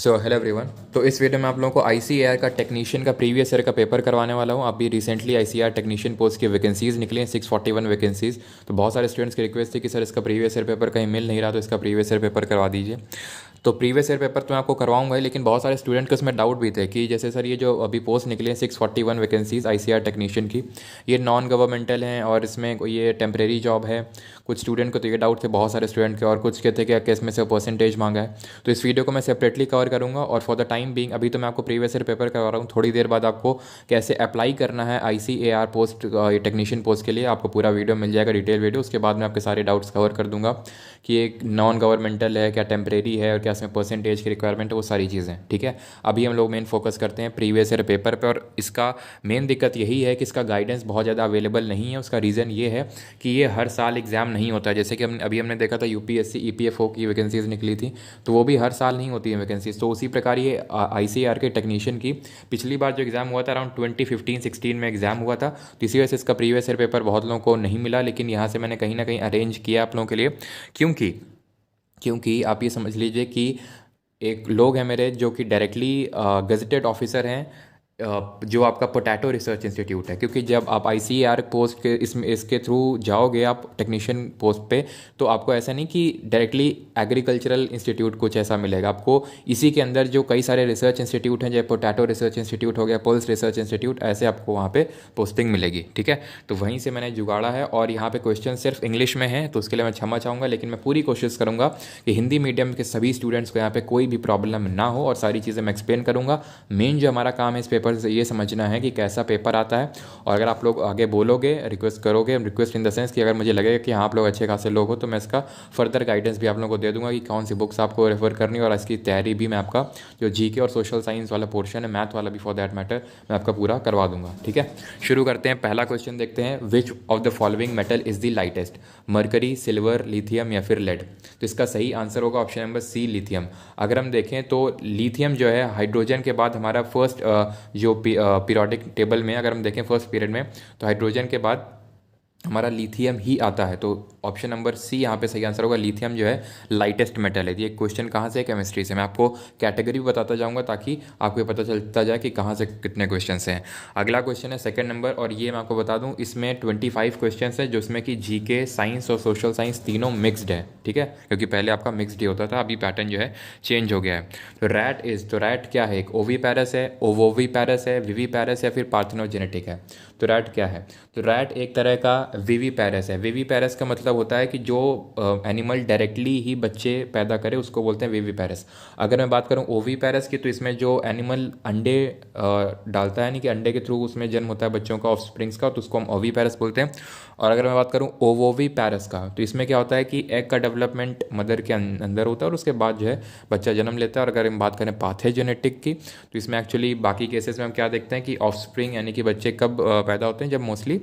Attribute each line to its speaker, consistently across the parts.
Speaker 1: So hello everyone. तो इस video में आप लोगों को आईसीएआर का टेक्नीशियन का प्रीवियस ईयर का पेपर करवाने वाला हूँ। अभी रिसेंटली आईसीएआर टेक्नीशियन पोस्ट की वैकेंसीज निकली हैं 641 वैकेंसीज। तो बहुत सारे स्टूडेंट्स की रिक्वेस्ट थी कि सर इसका प्रीवियस ईयर पेपर कहीं मिल नहीं रहा, तो इसका प्रीवियस ईयर पेपर करवा दीजिए। तो प्रीवियस ईयर पेपर तो मैं आपको करवाऊंगा ही, लेकिन बहुत सारे स्टूडेंट के उसमें डाउट भी थे कि जैसे सर ये जो अभी पोस्ट निकली है 641 वैकेंसीज आईसीआर टेक्नीशियन की, ये नॉन गवर्नमेंटल हैं और इसमें ये टेम्परेरी जॉब है। कुछ स्टूडेंट को तो ये डाउट थे, बहुत सारे स्टूडेंट के, और कुछ के थे कि इसमें से परसेंटेज मांगा है। तो इस वीडियो को मैं सेपरेटली कवर करूंगा। और फॉर द टाइम बीइंग अभी तो मैं आपको प्रीवियस ईयर पेपर करवा रहा हूँ, थोड़ी देर बाद आपको कैसे अप्लाई करना है आईसीएआर पोस्ट टेक्नीशियन पोस्ट के लिए आपको पूरा वीडियो मिल जाएगा, डिटेल वीडियो। उसके बाद मैं आपके सारे डाउट्स कवर कर दूंगा कि एक नॉन गवर्नमेंटल है, क्या टेम्परेरी है, और क्या इसमें परसेंटेज की रिक्वायरमेंट है, वो सारी चीज़ें। ठीक है, अभी हम लोग मेन फोकस करते हैं प्रीवियस ईयर पेपर पर। और इसका मेन दिक्कत यही है कि इसका गाइडेंस बहुत ज़्यादा अवेलेबल नहीं है। उसका रीज़न ये है कि ये हर साल एग्ज़ाम नहीं होता है। जैसे कि हमने देखा था यूपीएससी ईपीएफओ की वैकेंसीज निकली थी, तो वो भी हर साल नहीं होती है वैकेंसीज। तो उसी प्रकार ये आईसीआर के टेक्नीशियन की पिछली बार जो एग्ज़ाम हुआ था अराउंड 2015-16 में एग्ज़ाम हुआ था, तो इसी वजह से इसका प्रीवियस ईयर पेपर बहुत लोगों को नहीं मिला। लेकिन यहाँ से मैंने कहीं ना कहीं अरेंज किया आप लोगों के लिए, क्योंकि क्योंकि आप ये समझ लीजिए कि एक लोग हैं मेरे जो कि डायरेक्टली गजटेड ऑफिसर हैं, जो आपका पोटैटो रिसर्च इंस्टीट्यूट है। क्योंकि जब आप आईसीएआर पोस्ट के इसके थ्रू जाओगे आप टेक्नीशियन पोस्ट पे, तो आपको ऐसा नहीं कि डायरेक्टली एग्रीकल्चरल इंस्टीट्यूट कुछ ऐसा मिलेगा आपको। इसी के अंदर जो कई सारे रिसर्च इंस्टीट्यूट हैं, जैसे पोटैटो रिसर्च इंस्टीट्यूट हो गया, पल्स रिसर्च इंस्टीट्यूट, ऐसे आपको वहाँ पे पोस्टिंग मिलेगी। ठीक है, तो वहीं से मैंने जुगाड़ा है। और यहाँ पे क्वेश्चन सिर्फ इंग्लिश में है, तो उसके लिए मैं क्षमा चाहूँगा, लेकिन मैं पूरी कोशिश करूँगा कि हिंदी मीडियम के सभी स्टूडेंट्स को यहाँ पे कोई भी प्रॉब्लम ना हो, और सारी चीज़ें मैं एक्सप्लेन करूँगा। मेन जो हमारा काम है इस पेपर से ये समझना है कि कैसा पेपर आता है। और अगर आप लोग आगे बोलोगे, रिक्वेस्ट करोगे, रिक्वेस्ट इन द सेंस कि अगर मुझे लगेगा कि हाँ आप लोग अच्छे खासे लोग हो, तो मैं इसका फर्दर गाइडेंस भी आप लोगों को दे दूंगा कि कौन सी बुक्स आपको रेफर करनी है। और इसकी तैयारी भी मैं आपका जो जीके और सोशल साइंस वाला पोर्शन है, मैथ वाला भी फॉर दैट मैटर, मैं आपका पूरा करवा दूंगा। ठीक है, शुरू करते हैं। पहला क्वेश्चन देखते हैं, विच of the following metal is the lightest? Mercury, silver, lithium या फिर लेड? तो इसका सही आंसर होगा ऑप्शन नंबर सी, लिथियम। अगर हम देखें तो लिथियम जो है हाइड्रोजन के बाद हमारा फर्स्ट जो पीरियोडिक टेबल में अगर हम देखें फर्स्ट पीरियड में, तो हाइड्रोजन के बाद हमारा लिथियम ही आता है। तो ऑप्शन नंबर सी यहाँ पे सही आंसर होगा। लिथियम जो है लाइटेस्ट मेटल है। ये क्वेश्चन कहाँ से है? केमिस्ट्री से। मैं आपको कैटेगरी बताता जाऊँगा ताकि आपको पता चलता जाए कि कहाँ से कितने क्वेश्चन हैं। अगला क्वेश्चन है सेकंड नंबर, और ये मैं आपको बता दूँ इसमें 25 क्वेश्चन है, जिसमें कि जीके, साइंस और सोशल साइंस तीनों मिक्सड है। ठीक है, क्योंकि पहले आपका मिक्सड ही होता था, अभी पैटर्न जो है चेंज हो गया है। तो रैट क्या है? एक ओवी पैरस है, ओवोवी पैरस है, विवी पैरस या फिर पार्थेनोजेनेटिक है? तो रैट क्या है? तो रैट एक तरह का विवी पैरस है। विवी पैरस का मतलब होता है कि जो एनिमल डायरेक्टली ही बच्चे पैदा करे उसको बोलते हैं विवी पैरस। अगर मैं बात करूं ओवी पैरस की, तो इसमें जो एनिमल अंडे डालता है, यानी कि अंडे के थ्रू उसमें जन्म होता है बच्चों का, ऑफस्प्रिंग्स का, तो उसको हम ओवी पैरस बोलते हैं। और अगर मैं बात करूं ओवोवी पैरस का, तो इसमें क्या होता है कि एग का डेवलपमेंट मदर के अंदर होता है और उसके बाद जो है बच्चा जन्म लेता है। और अगर हम बात करें पार्थेजेनेटिक की, तो इसमें एक्चुअली बाकी केसेस में हम क्या देखते हैं कि ऑफस्प्रिंग यानी कि बच्चे कब पैदा होते हैं? जब मोस्टली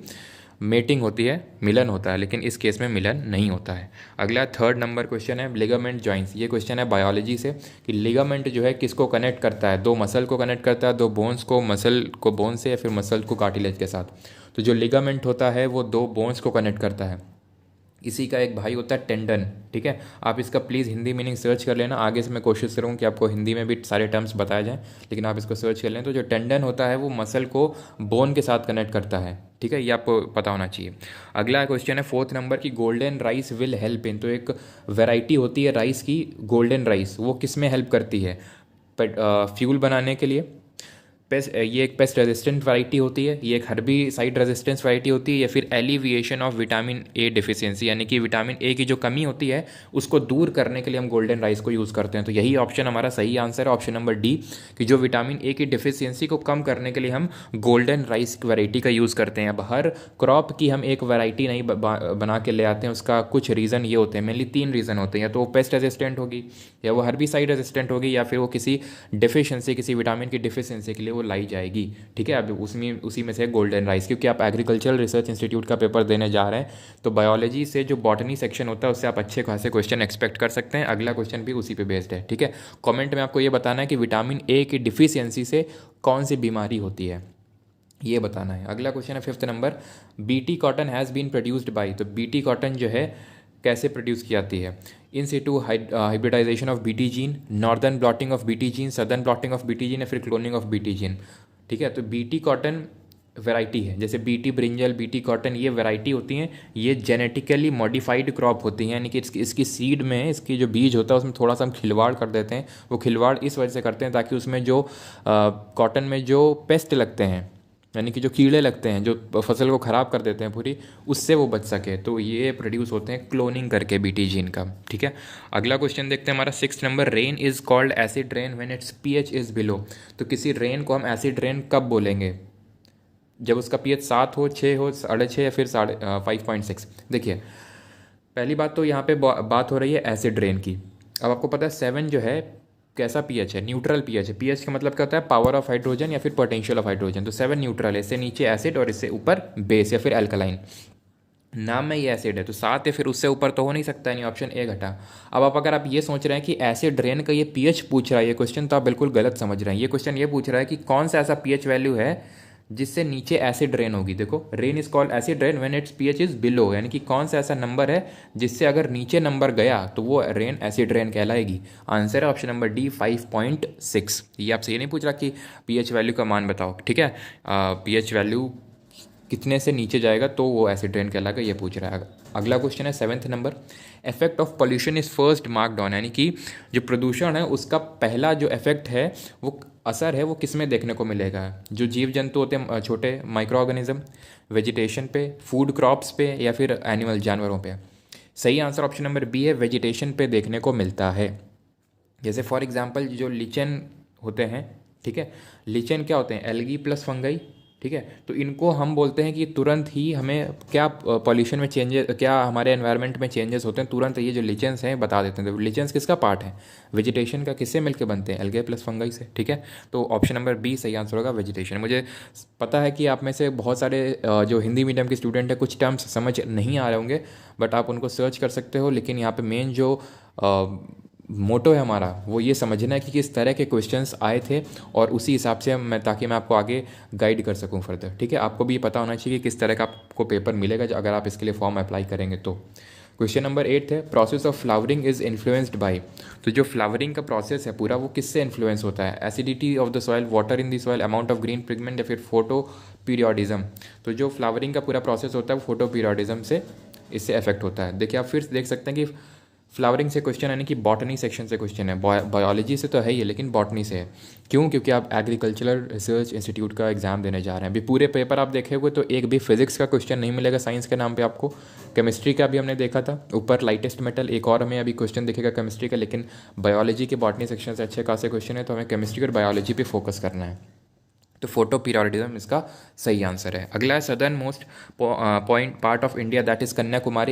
Speaker 1: मेटिंग होती है, मिलन होता है, लेकिन इस केस में मिलन नहीं होता है। अगला थर्ड नंबर क्वेश्चन है लिगामेंट जॉइंट्स। ये क्वेश्चन है बायोलॉजी से कि लिगामेंट जो है किसको कनेक्ट करता है? दो मसल को कनेक्ट करता है, दो बोन्स को, मसल को बोन से, या फिर मसल को कार्टिलेज के साथ। तो जो लिगामेंट होता है वो दो बोन्स को कनेक्ट करता है। इसी का एक भाई होता है टेंडन। ठीक है, आप इसका प्लीज़ हिंदी मीनिंग सर्च कर लेना। आगे से मैं कोशिश करूँ कि आपको हिंदी में भी सारे टर्म्स बताए जाएं, लेकिन आप इसको सर्च कर लें। तो जो टेंडन होता है वो मसल को बोन के साथ कनेक्ट करता है। ठीक है, ये आपको पता होना चाहिए। अगला क्वेश्चन है फोर्थ नंबर की golden rice will help in. तो एक वैरायटी होती है राइस की, गोल्डन राइस, वो किस में हेल्प करती है? फ्यूल बनाने के लिए, पेस्ट, ये एक पेस्ट रेजिस्टेंट वैरायटी होती है, ये एक हर्बीसाइड रेजिस्टेंस वैरायटी होती है, या फिर alleviation of vitamin A deficiency, यानी कि विटामिन ए की जो कमी होती है उसको दूर करने के लिए हम गोल्डन राइस को यूज़ करते हैं। तो यही ऑप्शन हमारा सही आंसर है, ऑप्शन नंबर डी, कि जो विटामिन ए की डिफिशियंसी को कम करने के लिए हम गोल्डन राइस वैरायटी का यूज़ करते हैं। अब हर क्रॉप की हम एक वैरायटी नहीं बना के ले आते हैं, उसका कुछ रीज़न ये होते हैं, मेनली 3 रीज़न होते हैं। या तो वो पेस्ट रेजिस्टेंट होगी, या वो हर्बीसाइड रेजिस्टेंट होगी, या फिर वो किसी डिफिशियंसी, किसी विटामिन की डिफिशियंसी के लिए वो लाई जाएगी। ठीक है, अब उसी में से गोल्डन राइस, क्योंकि आप एग्रीकल्चरल रिसर्च इंस्टीट्यूट का पेपर देने जा रहे हैं, तो बायोलॉजी से जो बॉटनी सेक्शन होता है उससे आप अच्छे खासे क्वेश्चन एक्सपेक्ट कर सकते हैं। अगला क्वेश्चन भी उसी पे बेस्ड है। ठीक है, कमेंट में आपको ये बताना है कि विटामिन ए की डिफिशियंसी से कौन सी बीमारी होती है, ये बताना है। अगला क्वेश्चन है fifth number, BT cotton has been produced by. तो बीटी कॉटन जो है कैसे प्रोड्यूस की जाती है? In situ hybridisation of BT gene, northern blotting of BT gene, southern blotting of BT gene, या फिर क्लोनिंग ऑफ बीटी जीन। ठीक है, तो बीटी कॉटन वैरायटी है, जैसे बीटी ब्रिंजल, बीटी कॉटन, ये वैरायटी होती हैं, ये जेनेटिकली मॉडिफाइड क्रॉप होती हैं, यानी कि इसकी सीड में इसकी जो बीज होता है उसमें थोड़ा सा हम खिलवाड़ कर देते हैं। वो खिलवाड़ इस वजह से करते हैं ताकि उसमें जो कॉटन में जो पेस्ट लगते हैं, यानी कि जो कीड़े लगते हैं जो फसल को ख़राब कर देते हैं पूरी, उससे वो बच सके। तो ये प्रोड्यूस होते हैं क्लोनिंग करके बीटी जीन का। ठीक है, अगला क्वेश्चन देखते हैं हमारा 6 number. Rain is called acid rain when it's pH is below. तो किसी रेन को हम एसिड रेन कब बोलेंगे? जब उसका पीएच 7 हो, 6 हो, 6.5 या फिर 5.6। देखिए, पहली बात तो यहाँ पे बात हो रही है एसिड रेन की। अब आपको पता है 7 जो है कैसा पीएच है? न्यूट्रल पीएच है। पीएच का मतलब क्या होता है? पावर ऑफ हाइड्रोजन या फिर पोटेंशियल ऑफ हाइड्रोजन। तो 7 न्यूट्रल है, इससे नीचे एसिड और इससे ऊपर बेस या फिर अल्कलाइन। नाम में ये एसिड है तो 7 या फिर उससे ऊपर तो हो नहीं सकता, यानी ऑप्शन ए घटा। अब अगर आप ये सोच रहे हैं कि एसिड रेन का ये पीएच पूछ रहा है ये क्वेश्चन, तो आप बिल्कुल गलत समझ रहे हैं। ये क्वेश्चन ये पूछ रहा है कि कौन सा ऐसा पीएच वैल्यू है जिससे नीचे एसिड रेन होगी। देखो, rain is called acid rain when it's pH is below, यानी कि कौन सा ऐसा नंबर है जिससे अगर नीचे नंबर गया तो वो रेन एसिड रेन कहलाएगी। आंसर है ऑप्शन नंबर डी 5.6। ये आपसे ये नहीं पूछ रहा कि पीएच वैल्यू का मान बताओ। ठीक है, पीएच वैल्यू कितने से नीचे जाएगा तो वो एसिड रेन कहलाएगा, ये पूछ रहा है। अगला क्वेश्चन है 7th number. Effect of pollution is first marked on, यानी कि जो प्रदूषण है उसका पहला जो इफेक्ट है, वो असर है, वो किस में देखने को मिलेगा? जो जीव जंतु होते हैं छोटे माइक्रो ऑर्गेनिज्म, वेजिटेशन पे, फूड क्रॉप्स पे, या फिर एनिमल जानवरों पे? सही आंसर ऑप्शन नंबर बी है, वेजिटेशन पे देखने को मिलता है। जैसे फॉर एग्जांपल जो लिचन होते हैं, ठीक है, लिचन क्या होते हैं? Algae plus fungi. ठीक है, तो इनको हम बोलते हैं कि तुरंत ही हमें क्या पॉल्यूशन में चेंजेस, क्या हमारे एनवायरनमेंट में चेंजेस होते हैं, तुरंत ये जो लिचेंस हैं बता देते हैं। तो लिचेंस किसका पार्ट है? वेजिटेशन का। किससे मिलकर बनते हैं? एल्गे प्लस फंगाई से। ठीक है, तो ऑप्शन नंबर बी सही आंसर होगा, वेजिटेशन। मुझे पता है कि आप में से बहुत सारे जो हिंदी मीडियम के स्टूडेंट हैं कुछ टर्म्स समझ नहीं आ रहे होंगे, बट आप उनको सर्च कर सकते हो। लेकिन यहाँ पे मेन जो मोटो है हमारा वो ये समझना है कि किस तरह के क्वेश्चंस आए थे, और उसी हिसाब से ताकि मैं आपको आगे गाइड कर सकूं फर्दर। ठीक है, आपको भी ये पता होना चाहिए कि किस तरह का आपको पेपर मिलेगा अगर आप इसके लिए फॉर्म अप्लाई करेंगे तो। क्वेश्चन नंबर 8 है, process of flowering is influenced by. तो जो फ्लावरिंग का प्रोसेस है पूरा, वो किससे इन्फ्लुएंस होता है? Acidity of the soil, water in the soil, amount of green pigment, या फिर फोटो पीरियोडिज्म। तो जो फ्लावरिंग का पूरा प्रोसेस होता है वो फोटो पीरियोडिज्म से इससे अफेक्ट होता है। देखिए, आप फिर देख सकते हैं कि फ्लावरिंग से क्वेश्चन, यानी कि बॉटनी सेक्शन से क्वेश्चन है। बायोलॉजी से तो है ही, लेकिन बॉटनी से है। क्यों? क्योंकि आप एग्रीकल्चरल रिसर्च इंस्टीट्यूट का एग्जाम देने जा रहे हैं। अभी पूरे पेपर आप देखे हुए तो एक भी फिजिक्स का क्वेश्चन नहीं मिलेगा साइंस के नाम पे आपको। केमिस्ट्री का भी हमने देखा था, ऊपर लाइटेस्ट मेटल, एक और हमें अभी क्वेश्चन दिखेगा केमिस्ट्री का। लेकिन बायोलॉजी के बॉटनी सेक्शन से अच्छे खासे क्वेश्चन है, तो हमें केमिस्ट्री और बायोलॉजी पे फोकस करना है। तो फोटो पीरियोडिज्म इसका सही आंसर है। अगला है, southernmost point part of India that is Kanyakumari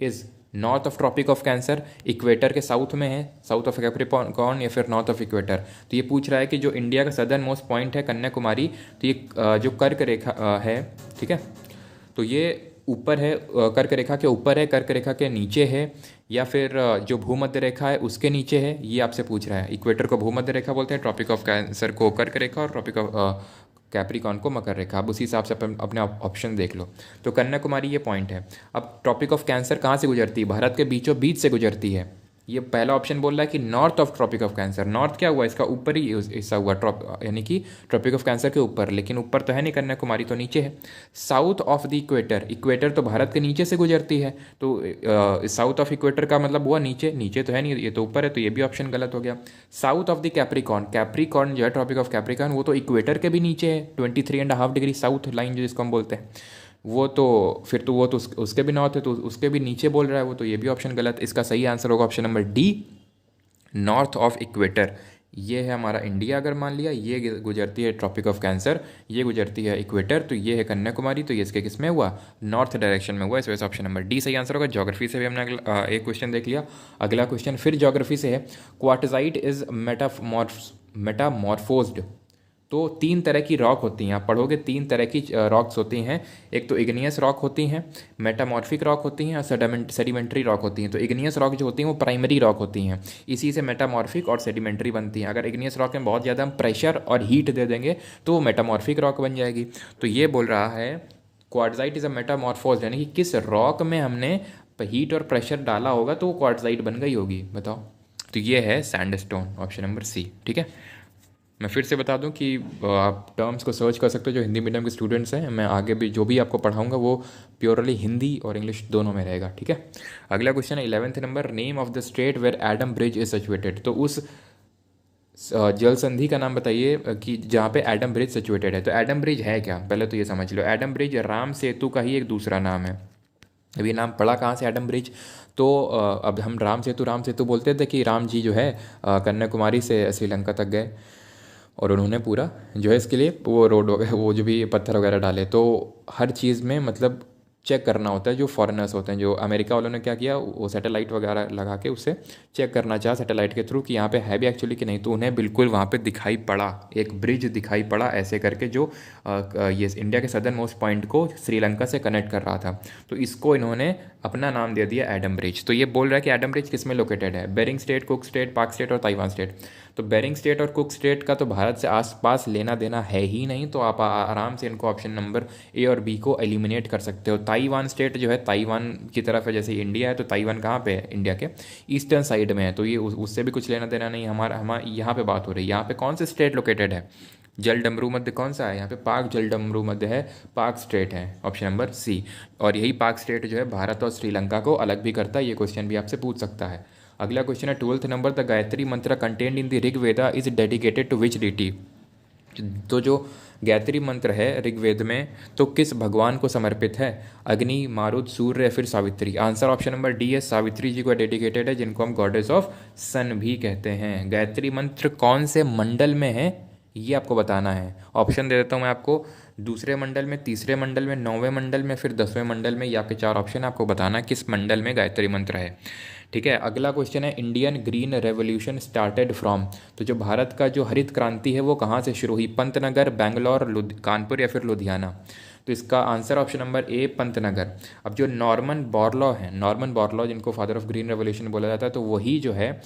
Speaker 1: is north of tropic of cancer, equator के साउथ में है, साउथ ऑफ कैप्रिकॉर्न, या फिर नॉर्थ ऑफ इक्वेटर। तो ये पूछ रहा है कि जो इंडिया का सदर्न मोस्ट पॉइंट है कन्याकुमारी, तो ये जो कर्क रेखा है, ठीक है, तो ये ऊपर है, कर्क रेखा के ऊपर है, कर्क रेखा के नीचे है, या फिर जो भूमध्य रेखा है उसके नीचे है, ये आपसे पूछ रहा है। इक्वेटर को भूमध्य रेखा बोलते हैं, ट्रॉपिक ऑफ कैंसर को कर्क रेखा, और ट्रॉपिक ऑफ कैप्रिकॉर्न को मकर रेखा। अब उसी हिसाब से अपने ऑप्शन देख लो। तो कन्याकुमारी ये पॉइंट है। अब ट्रॉपिक ऑफ कैंसर कहाँ से गुजरती है? भारत के बीचों बीच से गुजरती है। ये पहला ऑप्शन बोल रहा है कि north of tropic of cancer. North क्या हुआ? इसका ऊपर ही हिस्सा हुआ, यानी कि ट्रॉपिक ऑफ कैंसर के ऊपर, लेकिन ऊपर तो है नहीं, कन्याकुमारी तो नीचे है। South of the equator, equator तो भारत के नीचे से गुजरती है, तो साउथ ऑफ इक्वेटर का मतलब हुआ नीचे, नीचे तो है नहीं, ये तो ऊपर है, तो ये भी ऑप्शन गलत हो गया। South of the Capricorn, Capricorn जो है ट्रॉपिक ऑफ कैप्रिकॉर्न, वो तो इक्वेटर के भी नीचे है, 23.5 डिग्री साउथ लाइन जो जिसको हम बोलते हैं, वो तो फिर तो वो तो उसके भी नॉर्थ है, तो उसके भी नीचे बोल रहा है वो, तो ये भी ऑप्शन गलत। इसका सही आंसर होगा option number D, north of equator. ये है हमारा इंडिया, अगर मान लिया ये गुजरती है ट्रॉपिक ऑफ कैंसर, ये गुजरती है इक्वेटर, तो ये है कन्याकुमारी, तो ये इसके किस में हुआ? नॉर्थ डायरेक्शन में हुआ। इस वजह से ऑप्शन नंबर डी सही आंसर होगा। ज्योग्राफी से भी हमने एक क्वेश्चन देख लिया। अगला क्वेश्चन फिर ज्योग्राफी से है। Quartzite is metamorphosed. तो 3 तरह की रॉक होती हैं, आप पढ़ोगे 3 तरह की रॉक्स होती हैं। एक तो इग्नियस रॉक होती हैं, मेटामॉर्फिक रॉक होती हैं, और सेडिमेंट्री रॉक होती हैं। तो इग्नियस रॉक जो होती हैं वो प्राइमरी रॉक होती हैं, इसी से मेटामॉर्फिक और सेडिमेंट्री बनती हैं। अगर इग्नियस रॉक में बहुत ज़्यादा हम प्रेशर और हीट दे देंगे तो वो मेटामॉर्फिक रॉक बन जाएगी। तो ये बोल रहा है क्वार्टजाइट इज अ मेटामॉर्फोज्ड, यानी कि किस रॉक में हमने पर हीट और प्रेशर डाला होगा तो वो क्वार्टजाइट बन गई होगी, बताओ। तो ये है सैंडस्टोन, ऑप्शन नंबर सी, ठीक है। मैं फिर से बता दूं कि आप टर्म्स को सर्च कर सकते हो जो हिंदी मीडियम के स्टूडेंट्स हैं। मैं आगे भी जो भी आपको पढ़ाऊंगा वो प्योरली हिंदी और इंग्लिश दोनों में रहेगा, ठीक है। अगला क्वेश्चन है 11th नंबर, name of the state where Adam bridge is situated. तो उस जल संधि का नाम बताइए कि जहाँ पे एडम ब्रिज सिचुएटेड है। तो एडम ब्रिज है क्या, पहले तो ये समझ लो। एडम ब्रिज राम सेतु का ही एक दूसरा नाम है। अभी नाम पड़ा कहाँ से, एडम ब्रिज। तो अब हम राम सेतु बोलते थे कि राम जी जो है कन्याकुमारी से श्रीलंका तक गए और उन्होंने पूरा जो है इसके लिए वो रोड वगैरह, वो जो भी पत्थर वगैरह डाले। तो हर चीज़ में मतलब चेक करना होता है। जो फॉरेनर्स होते हैं, जो अमेरिका वालों ने क्या किया, वो सैटेलाइट वगैरह लगा के उससे चेक करना चाहा सैटेलाइट के थ्रू कि यहाँ पे है भी एक्चुअली कि नहीं। तो उन्हें बिल्कुल वहाँ पे दिखाई पड़ा, एक ब्रिज दिखाई पड़ा ऐसे करके, जो ये इंडिया के सदर्न मोस्ट पॉइंट को श्रीलंका से कनेक्ट कर रहा था। तो इसको इन्होंने अपना नाम दे दिया एडम ब्रिज। तो ये बोल रहा है कि एडम ब्रिज किस में लोकेटेड है, बेरिंग स्टेट, कुक स्टेट, पाक स्टेट और ताइवान स्टेट। तो बेरिंग स्टेट और कुक स्टेट का तो भारत से आसपास लेना देना है ही नहीं, तो आप आराम से इनको ऑप्शन नंबर ए और बी को एलिमिनेट कर सकते हो। ताइवान स्टेट जो है ताइवान की तरफ है, जैसे इंडिया है, तो ताइवान कहाँ पे है, इंडिया के ईस्टर्न साइड में है। तो ये उससे भी कुछ लेना देना नहीं। हमारा यहाँ पे बात हो रही है, यहाँ पे कौन से स्टेट लोकेटेड है, जल डमरू मध्य कौन सा है, यहाँ पे पाक जल डमरू मध्य है, पाक स्टेट है, ऑप्शन नंबर सी। और यही पाक स्टेट जो है भारत और श्रीलंका को अलग भी करता है। ये क्वेश्चन भी आपसे पूछ सकता है। अगला क्वेश्चन है 12th number, the Gayatri mantra contained in the Rigveda is dedicated to which deity. तो जो गायत्री मंत्र है ऋग्वेद में, तो किस भगवान को समर्पित है, अग्नि, मारुत, सूर्य या फिर Savitri. Answer option number D है, सावित्री जी को डेडिकेटेड है, जिनको हम गॉडेस ऑफ सन भी कहते हैं। गायत्री मंत्र कौन से मंडल में है ये आपको बताना है। ऑप्शन दे देता हूँ मैं आपको, दूसरे मंडल में, तीसरे मंडल में, 9वें मंडल में, फिर 10वें मंडल में। ये आपके चार ऑप्शन, आपको बताना है किस मंडल में गायत्री मंत्र है, ठीक है। अगला क्वेश्चन है, Indian green revolution started from. तो जो भारत का जो हरित क्रांति है वो कहाँ से शुरू हुई, पंतनगर, बेंगलोर, कानपुर या फिर लुधियाना। तो इसका answer option number A, Pantnagar. अब जो नॉर्मन बोरलॉ है, नॉर्मन बोरलॉ जिनको फादर ऑफ ग्रीन रेवोल्यूशन बोला जाता है, तो वही जो है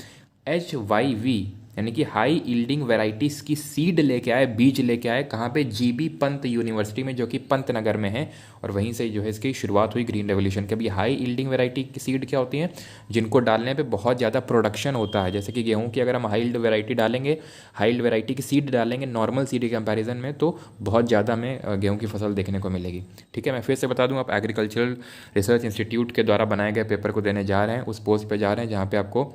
Speaker 1: HYV यानी कि हाई यील्डिंग वेराइटीज़ की सीड लेके आए, बीज लेके आए, कहाँ पे, GB पंत यूनिवर्सिटी में, जो कि पंतनगर में है। और वहीं से जो है इसकी शुरुआत हुई ग्रीन रेवोल्यूशन की। अभी हाई यील्डिंग वेराइटी की सीड क्या होती हैं, जिनको डालने पे बहुत ज़्यादा प्रोडक्शन होता है। जैसे कि गेहूँ की अगर हम हाई यील्ड वेराइटी डालेंगे, हाई यील्ड वेराइटी की सीड डालेंगे नॉर्मल सीड के कंपैरिजन में, तो बहुत ज़्यादा हमें गेहूँ की फसल देखने को मिलेगी, ठीक है। मैं फिर से बता दूँ, आप एग्रीकल्चरल रिसर्च इंस्टीट्यूट के द्वारा बनाए गए पेपर को देने जा रहे हैं, उस पोस्ट पर जा रहे हैं जहाँ पर आपको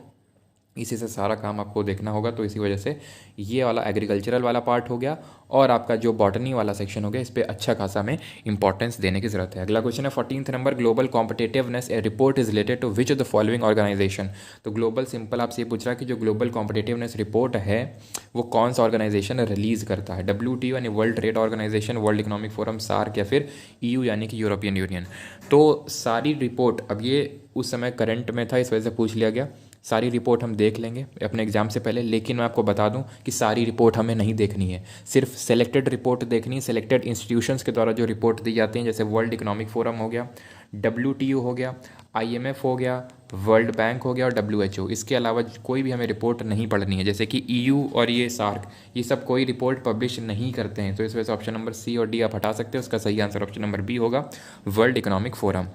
Speaker 1: इसी से सारा काम आपको देखना होगा। तो इसी वजह से ये वाला एग्रीकल्चरल वाला पार्ट हो गया, और आपका जो बॉटनी वाला सेक्शन हो गया, इस पर अच्छा खासा हमें इंपॉर्टेंस देने की जरूरत है। अगला क्वेश्चन है 14th नंबर, global competitiveness a report is related to which of the following organisation. तो ग्लोबल, सिंपल आपसे ये पूछ रहा है कि जो ग्लोबल कॉम्पिटेटिवनेस रिपोर्ट है वो कौन सा ऑर्गेनाइजेशन रिलीज करता है, WTO यानी world trade organisation, world economic forum, SAARC या फिर EU यानी कि यूरोपियन यूनियन। तो सारी रिपोर्ट, अब ये उस समय करंट में था इस वजह से पूछ लिया गया। सारी रिपोर्ट हम देख लेंगे अपने एग्जाम से पहले, लेकिन मैं आपको बता दूं कि सारी रिपोर्ट हमें नहीं देखनी है, सिर्फ सेलेक्टेड रिपोर्ट देखनी है। सेलेक्टेड इंस्टीट्यूशंस के द्वारा जो रिपोर्ट दी जाती हैं, जैसे वर्ल्ड इकोनॉमिक फोरम हो गया, WTO हो गया, IMF हो गया, वर्ल्ड बैंक हो गया और WHO। इसके अलावा कोई भी हमें रिपोर्ट नहीं पढ़नी है, जैसे कि EU और ये सार्क, ये सब कोई रिपोर्ट पब्लिश नहीं करते हैं। तो इस वजह से ऑप्शन नंबर सी और डी आप हटा सकते हो। उसका सही आंसर ऑप्शन नंबर बी होगा, वर्ल्ड इकोनॉमिक फोरम।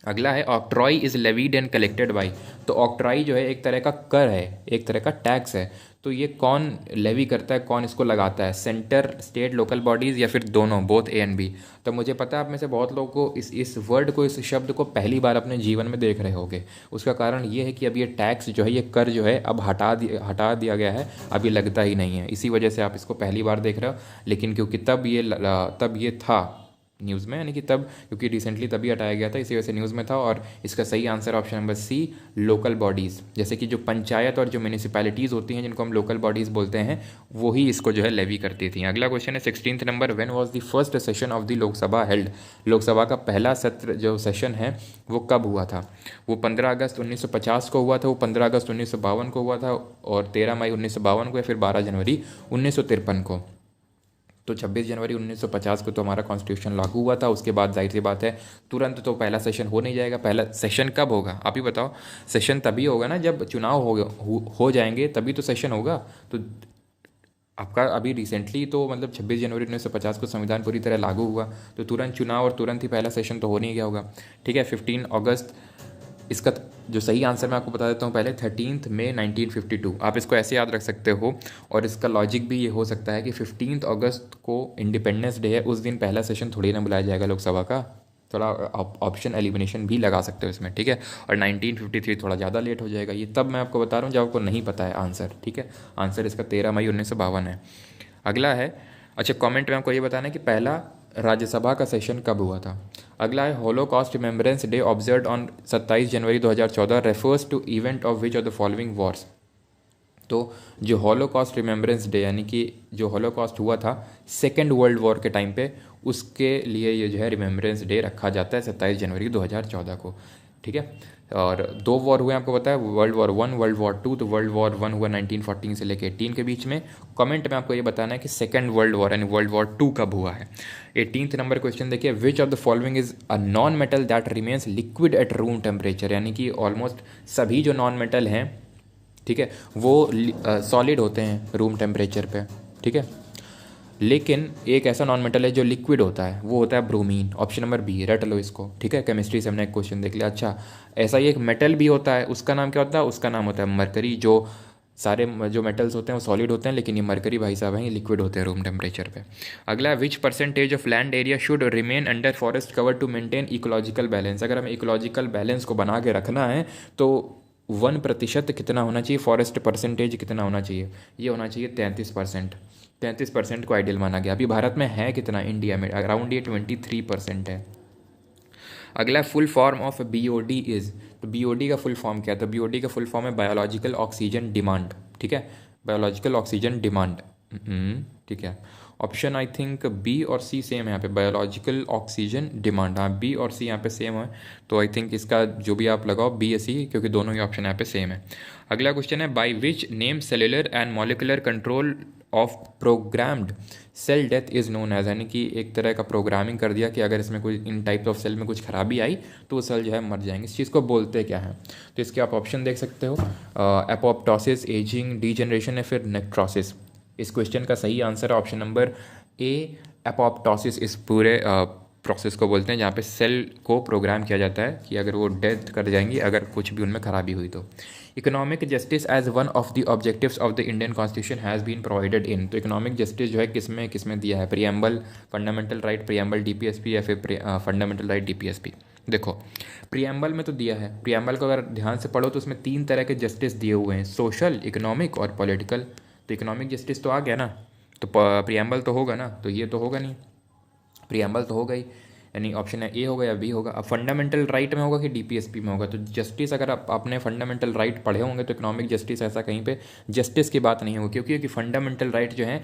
Speaker 1: अगला है, octroi is levied and collected by. तो ऑक्ट्रॉय जो है एक तरह का कर है, एक तरह का टैक्स है। तो ये कौन लेवी करता है, कौन इसको लगाता है, सेंटर, स्टेट, लोकल बॉडीज़ या फिर दोनों, बोथ A and B। तो मुझे पता है आप में से बहुत लोगों को इस वर्ड को, इस शब्द को पहली बार अपने जीवन में देख रहे होंगे। उसका कारण ये है कि अब ये टैक्स जो है, ये कर जो है, अब हटा दिया गया है, अब ये लगता ही नहीं है। इसी वजह से आप इसको पहली बार देख रहे हो। लेकिन क्योंकि तब ये था न्यूज़ में, यानी कि तब, क्योंकि रिसेंटली तभी हटाया गया था, इसी वजह से न्यूज़ में था। और इसका सही answer option number C, local bodies. जैसे कि जो पंचायत और जो म्यूनिसिपैलिटीज़ होती हैं, जिनको हम लोकल बॉडीज़ बोलते हैं, वही इसको जो है लेवी करती थी। अगला क्वेश्चन है 16th number, when was the first session of the Lok Sabha held. Lok Sabha का पहला सत्र जो सेशन है वो कब हुआ था। वो 15 अगस्त 1950 को हुआ था, वो 15 अगस्त 1952 को हुआ था, और 13 मई 1952 को, या फिर 12 जनवरी 1953 को। तो 26 जनवरी 1950 को तो हमारा कॉन्स्टिट्यूशन लागू हुआ था। उसके बाद जाहिर सी बात है तुरंत तो पहला सेशन हो नहीं जाएगा। पहला सेशन कब होगा आप ही बताओ। सेशन तभी होगा ना जब चुनाव हो जाएंगे, तभी तो सेशन होगा। तो आपका अभी रिसेंटली तो मतलब 26 जनवरी 1950 को संविधान पूरी तरह लागू हुआ, तो तुरंत चुनाव और तुरंत ही पहला सेशन तो हो नहीं गया होगा, ठीक है। 15 अगस्त इसका जो सही आंसर मैं आपको बता देता हूँ पहले, 13 मई 1952। आप इसको ऐसे याद रख सकते हो। और इसका लॉजिक भी ये हो सकता है कि 15 अगस्त को इंडिपेंडेंस डे है, उस दिन पहला सेशन थोड़ी ना बुलाया जाएगा लोकसभा का। थोड़ा ऑप्शन एलिमिनेशन भी लगा सकते हो इसमें, ठीक है। और 1953 थोड़ा ज़्यादा लेट हो जाएगा, ये तब मैं आपको बता रहा हूँ जब आपको नहीं पता है आंसर, ठीक है। आंसर इसका 13 मई 1952 है। अगला है, अच्छा कमेंट में आपको ये बताना है कि पहला राज्यसभा का सेशन कब हुआ था। अगला है, holocaust remembrance day observed on 27 January 2014 refers to event of which of the following wars. तो जो हॉलोकॉस्ट रिमेम्बरेंस डे यानी कि जो हॉलोकॉस्ट हुआ था सेकेंड वर्ल्ड वॉर के टाइम पे, उसके लिए ये जो है रिमेम्बरेंस डे रखा जाता है 27 जनवरी 2014 को, ठीक है। और 2 वॉर हुए आपको पता है, वर्ल्ड वॉर 1, वर्ल्ड वॉर 2। तो वर्ल्ड वॉर 1 हुआ 1914 से लेकर 18 के बीच में। कमेंट में आपको ये बताना है कि सेकेंड वर्ल्ड वॉर यानी वर्ल्ड वॉर 2 कब हुआ है। 18th नंबर क्वेश्चन देखिए, विच of the following is a non metal that remains liquid at room temperature. यानी कि ऑलमोस्ट सभी जो नॉन मेटल हैं, ठीक है, वो सॉलिड होते हैं रूम टेम्परेचर पे, ठीक है। लेकिन एक ऐसा नॉन मेटल है जो लिक्विड होता है, वो होता है ब्रोमीन। ऑप्शन नंबर बी, रट लो इसको, ठीक है। केमिस्ट्री से हमने एक क्वेश्चन देख लिया। अच्छा, ऐसा ही एक मेटल भी होता है, उसका नाम क्या होता है, उसका नाम होता है मरकरी। जो सारे जो मेटल्स होते हैं वो सॉलिड होते हैं, लेकिन ये मरकरी भाई साहब हैं, ये लिक्विड होते हैं रूम टेम्परेचर पे। अगला, which percentage of land area should remain under forest cover to maintain ecological balance. अगर हमें इकोलॉजिकल बैलेंस को बना के रखना है तो 1% कितना होना चाहिए, फॉरेस्ट परसेंटेज कितना होना चाहिए, ये होना चाहिए 33%। 33% को आइडियल माना गया। अभी भारत में है कितना, इंडिया में अराउंड ये 23% है। अगला, full form of BOD is. तो BOD का फुल फॉर्म क्या है, तो BOD का फुल फॉर्म है बायोलॉजिकल ऑक्सीजन डिमांड, ठीक है। बायोलॉजिकल ऑक्सीजन डिमांड, ठीक है। ऑप्शन आई थिंक बी और सी सेम है यहाँ पे, बायोलॉजिकल ऑक्सीजन डिमांड। हाँ, बी और सी यहाँ पे सेम है, तो आई थिंक इसका जो भी आप लगाओ बी या सी, क्योंकि दोनों ही ऑप्शन यहाँ पे सेम है। अगला क्वेश्चन है, by which name cellular and molecular control of programmed cell death is known as. यानी कि एक तरह का प्रोग्रामिंग कर दिया कि अगर इसमें कोई इन टाइप्स ऑफ सेल में कुछ खराबी आई तो वो सेल जो है मर जाएंगे। इस चीज़ को बोलते क्या है, तो इसके आप ऑप्शन देख सकते हो, एपोप्टोसिस, एजिंग, डीजनरेशन या फिर नेक्रोसिस। इस क्वेश्चन का सही आंसर है ऑप्शन नंबर ए, एपोप्टोसिस। इस पूरे प्रोसेस को बोलते हैं जहाँ पे सेल को प्रोग्राम किया जाता है कि अगर वो डेथ कर जाएंगी अगर कुछ भी उनमें खराबी हुई तो। Economic justice as one of the objectives of the Indian constitution has been provided in. तो इकोनॉमिक जस्टिस जो है किसमें किसमें दिया है, preamble, fundamental right, preamble DPSP या फिर फंडामेंटल राइट DPSP। देखो, प्रियम्बल में तो दिया है, प्रियम्बल को अगर ध्यान से पढ़ो तो उसमें 3 तरह के जस्टिस दिए हुए हैं, सोशल, इकोनॉमिक और पॉलिटिकल। तो इकोनॉमिक जस्टिस तो आ गया ना, तो प्रियम्बल तो होगा ना, तो ये तो होगा नहीं, प्रियम्बल तो हो गई, यानी ऑप्शन है ए होगा या बी होगा। अब फंडामेंटल राइट में होगा कि DPSP में होगा, तो जस्टिस अगर आप आपने फंडामेंटल राइट पढ़े होंगे तो इकोनॉमिक जस्टिस ऐसा कहीं पे जस्टिस की बात नहीं होगी, क्योंकि फंडामेंटल राइट जो है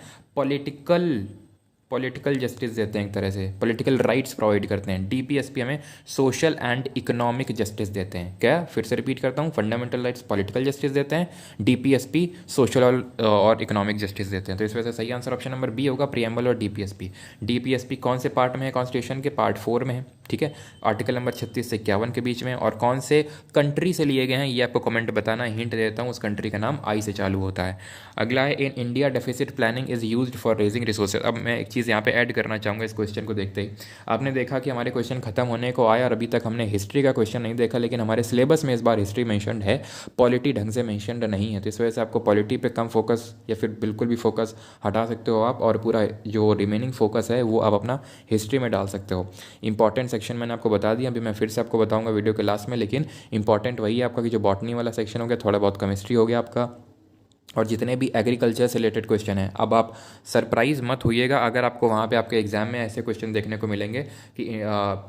Speaker 1: पॉलिटिकल जस्टिस देते हैं, एक तरह से पॉलिटिकल राइट्स प्रोवाइड करते हैं। DPSP हमें सोशल एंड इकोनॉमिक जस्टिस देते हैं। क्या, फिर से रिपीट करता हूँ, फंडामेंटल राइट्स पॉलिटिकल जस्टिस देते हैं, DPSP सोशल और इकोनॉमिक जस्टिस देते हैं। तो इस वजह से सही आंसर ऑप्शन नंबर बी होगा, प्रियम्बल और DPSP। DPSP कौन से पार्ट में है कॉन्स्टिट्यूशन के, पार्ट 4 में है, ठीक है, आर्टिकल नंबर 36 से 51 के बीच में। और कौन से कंट्री से लिए गए हैं ये आपको कमेंट बताना, हिंट दे देता हूँ, उस कंट्री का नाम आई से चालू होता है। अगला है, in India deficit planning is used for raising resources. अब मैं एक चीज़ यहाँ पे ऐड करना चाहूँगा इस क्वेश्चन को देखते ही। आपने देखा कि हमारे क्वेश्चन खत्म होने को आया और अभी तक हमने हिस्ट्री का क्वेश्चन नहीं देखा, लेकिन हमारे सिलेबस में इस बार हिस्ट्री मेंशनड है, पॉलिटी ढंग से मेंशनड नहीं है। तो इस वजह से आपको पॉलिटी पे कम फोकस या फिर बिल्कुल भी फोकस हटा सकते हो आप, और पूरा जो रिमेनिंग फोकस है वो आप अपना हिस्ट्री में डाल सकते हो। इंपॉर्टेंट सेक्शन मैंने आपको बता दिया, अभी मैं फिर से आपको बताऊंगा वीडियो के लास्ट में, लेकिन इंपॉर्टेंट वही है आपका कि जो बॉटनी वाला सेक्शन हो गया, थोड़ा बहुत केमिस्ट्री हो गया आपका, और जितने भी एग्रीकल्चर से रिलेटेड क्वेश्चन है। अब आप सरप्राइज मत होइएगा अगर आपको वहाँ पे आपके एग्जाम में ऐसे क्वेश्चन देखने को मिलेंगे कि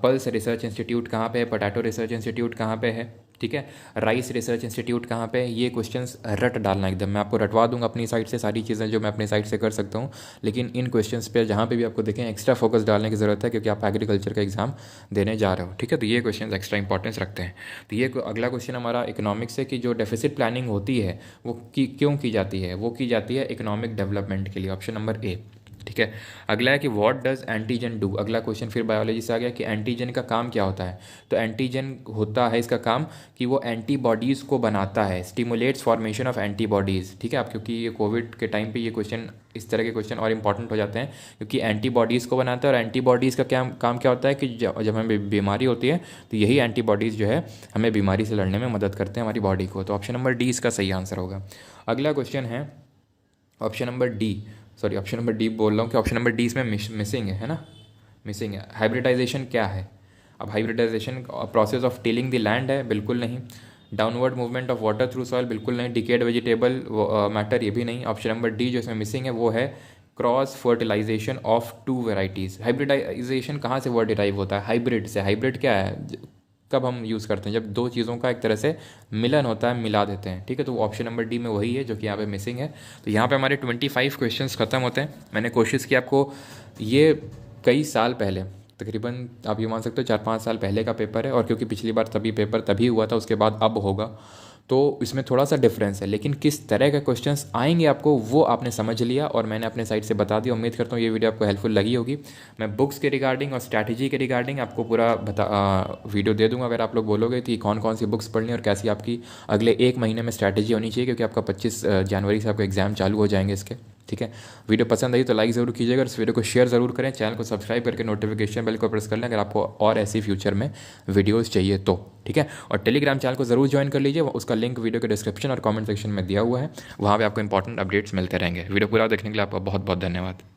Speaker 1: पल्स रिसर्च इंस्टीट्यूट कहाँ पे है, पोटैटो रिसर्च इंस्टीट्यूट कहाँ पे है, ठीक है, राइस रिसर्च इंस्टीट्यूट कहाँ पे है। ये क्वेश्चंस रट डालना एकदम, मैं आपको रटवा दूंगा अपनी साइड से सारी चीज़ें जो मैं अपनी साइड से कर सकता हूँ, लेकिन इन क्वेश्चंस पे जहाँ पे भी आपको देखें एक्स्ट्रा फोकस डालने की ज़रूरत है, क्योंकि आप एग्रीकल्चर का एग्जाम देने जा रहे हो, ठीक है। तो ये क्वेश्चन एक्स्ट्रा इंपॉर्टेंस रखते हैं। तो ये अगला क्वेश्चन हमारा इकोनॉमिक्स से कि जो डेफिसिट प्लानिंग होती है वो क्यों की जाती है, वो की जाती है इकोनॉमिक डेवलपमेंट के लिए, ऑप्शन नंबर ए, ठीक है। ठीक है। अगला है कि व्हाट डज एंटीजन डू। अगला क्वेश्चन फिर बायोलॉजी से आ गया कि एंटीजन का काम क्या होता है। तो एंटीजन होता है इसका काम कि वो एंटीबॉडीज़ को बनाता है, स्टिमुलेट्स फॉर्मेशन ऑफ एंटीबॉडीज़। ठीक है, अब क्योंकि ये कोविड के टाइम पे ये क्वेश्चन, इस तरह के क्वेश्चन और इंपॉर्टेंट हो जाते हैं क्योंकि एंटीबॉडीज़ को बनाता है। और एंटीबॉडीज़ का क्या काम क्या होता है कि जब हमें बीमारी होती है तो यही एंटीबॉडीज़ जो है हमें बीमारी से लड़ने में मदद करते हैं हमारी बॉडी को। तो ऑप्शन नंबर डी इसका सही आंसर होगा। अगला क्वेश्चन है option number D, sorry option number D बोल रहा हूँ कि ऑप्शन नंबर डी इसमें मिसिंग है ना, मिसिंग है। हाइब्रिडाइजेशन क्या है। अब hybridisation process of tilling the land है, बिल्कुल नहीं। Downward movement of water through soil, बिल्कुल नहीं। डिकेड वेजिटेबल मैटर, ये भी नहीं। ऑप्शन नंबर डी जो इसमें मिसिंग है वो है cross fertilisation of two varieties. Hybridisation कहाँ से वर्ड डिराइव होता है, हाइब्रिड से। हाइब्रिड क्या है, कब हम यूज़ करते हैं, जब दो चीज़ों का एक तरह से मिलन होता है, मिला देते हैं। ठीक है, तो ऑप्शन नंबर डी में वही है जो कि यहाँ पे मिसिंग है। तो यहाँ पे हमारे 25 क्वेश्चंस ख़त्म होते हैं। मैंने कोशिश की आपको, ये कई साल पहले, तकरीबन आप ये मान सकते हो 4-5 साल पहले का पेपर है, और क्योंकि पिछली बार पेपर तभी हुआ था, उसके बाद अब होगा, तो इसमें थोड़ा सा डिफरेंस है। लेकिन किस तरह के क्वेश्चंस आएंगे आपको वो आपने समझ लिया और मैंने अपने साइड से बता दिया। उम्मीद करता हूँ ये वीडियो आपको हेल्पफुल लगी होगी। मैं बुक्स के रिगार्डिंग और स्ट्रैटेजी के रिगार्डिंग आपको पूरा वीडियो दे दूँगा अगर आप लोग बोलोगे कि कौन कौन सी बुक्स पढ़नी और कैसी आपकी अगले 1 महीने में स्ट्रैटेजी होनी चाहिए, क्योंकि आपका 25 जनवरी से आपका एग्ज़ाम चालू हो जाएंगे इसके। ठीक है, वीडियो पसंद आई तो लाइक ज़रूर कीजिएगा, इस वीडियो को शेयर ज़रूर करें, चैनल को सब्सक्राइब करके नोटिफिकेशन बेल को प्रेस कर लें अगर आपको और ऐसी फ्यूचर में वीडियोस चाहिए तो। ठीक है, और टेलीग्राम चैनल को ज़रूर ज्वाइन कर लीजिए, उसका लिंक वीडियो के डिस्क्रिप्शन और कमेंट सेक्शन में दिया हुआ है, वहाँ पे आपको इंपॉर्टेंट अपडेट्स मिलते रहेंगे। वीडियो पूरा देखने के लिए आपका बहुत बहुत धन्यवाद।